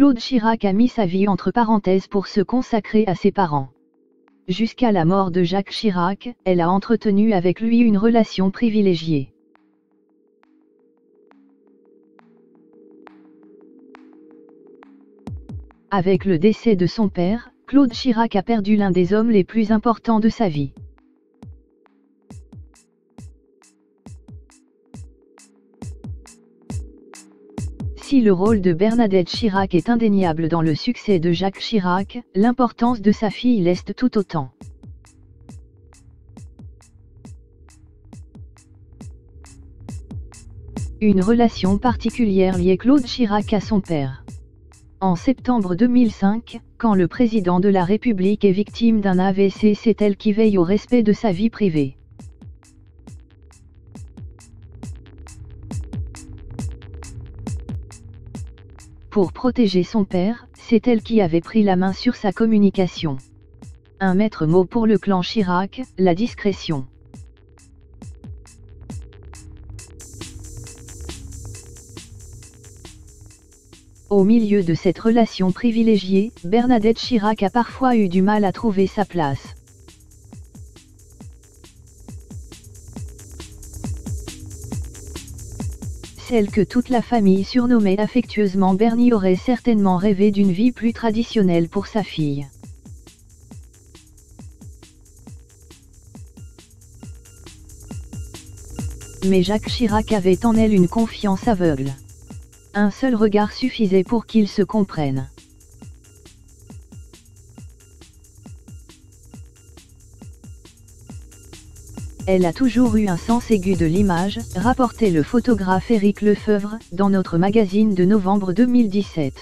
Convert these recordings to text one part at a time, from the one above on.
Claude Chirac a mis sa vie entre parenthèses pour se consacrer à ses parents. Jusqu'à la mort de Jacques Chirac, elle a entretenu avec lui une relation privilégiée. Avec le décès de son père, Claude Chirac a perdu l'un des hommes les plus importants de sa vie. Si le rôle de Bernadette Chirac est indéniable dans le succès de Jacques Chirac, l'importance de sa fille l'est tout autant. Une relation particulière liait Claude Chirac à son père. En septembre 2005, quand le président de la République est victime d'un AVC, c'est elle qui veille au respect de sa vie privée. Pour protéger son père, c'est elle qui avait pris la main sur sa communication. Un maître mot pour le clan Chirac, la discrétion. Au milieu de cette relation privilégiée, Bernadette Chirac a parfois eu du mal à trouver sa place. Celle que toute la famille surnommait affectueusement Bernie aurait certainement rêvé d'une vie plus traditionnelle pour sa fille. Mais Jacques Chirac avait en elle une confiance aveugle. Un seul regard suffisait pour qu'ils se comprennent. Elle a toujours eu un sens aigu de l'image, rapportait le photographe Éric Lefebvre, dans notre magazine de novembre 2017.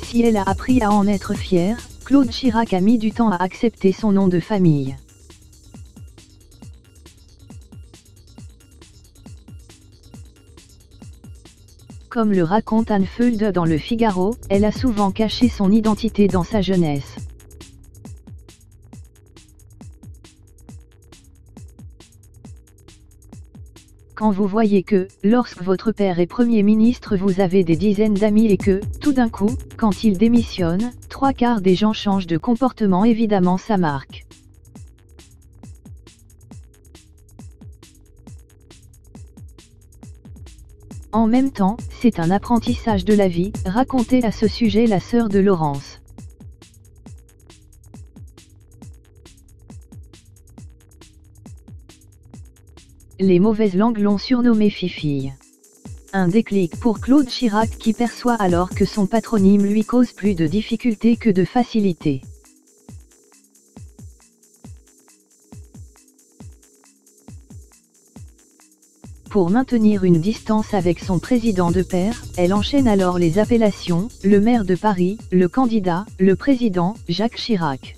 Si elle a appris à en être fière, Claude Chirac a mis du temps à accepter son nom de famille. Comme le raconte Anne Fuld dans Le Figaro, elle a souvent caché son identité dans sa jeunesse. Quand vous voyez que, lorsque votre père est Premier ministre, vous avez des dizaines d'amis et que, tout d'un coup, quand il démissionne, 3/4 des gens changent de comportement, évidemment ça marque. En même temps, c'est un apprentissage de la vie, racontait à ce sujet la sœur de Laurence. Les mauvaises langues l'ont surnommée Fifille. Un déclic pour Claude Chirac qui perçoit alors que son patronyme lui cause plus de difficultés que de facilités. Pour maintenir une distance avec son président de pair, elle enchaîne alors les appellations, le maire de Paris, le candidat, le président, Jacques Chirac.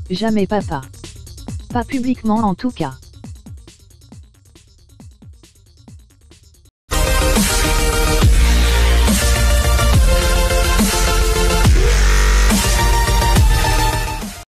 Jamais papa. Pas publiquement en tout cas.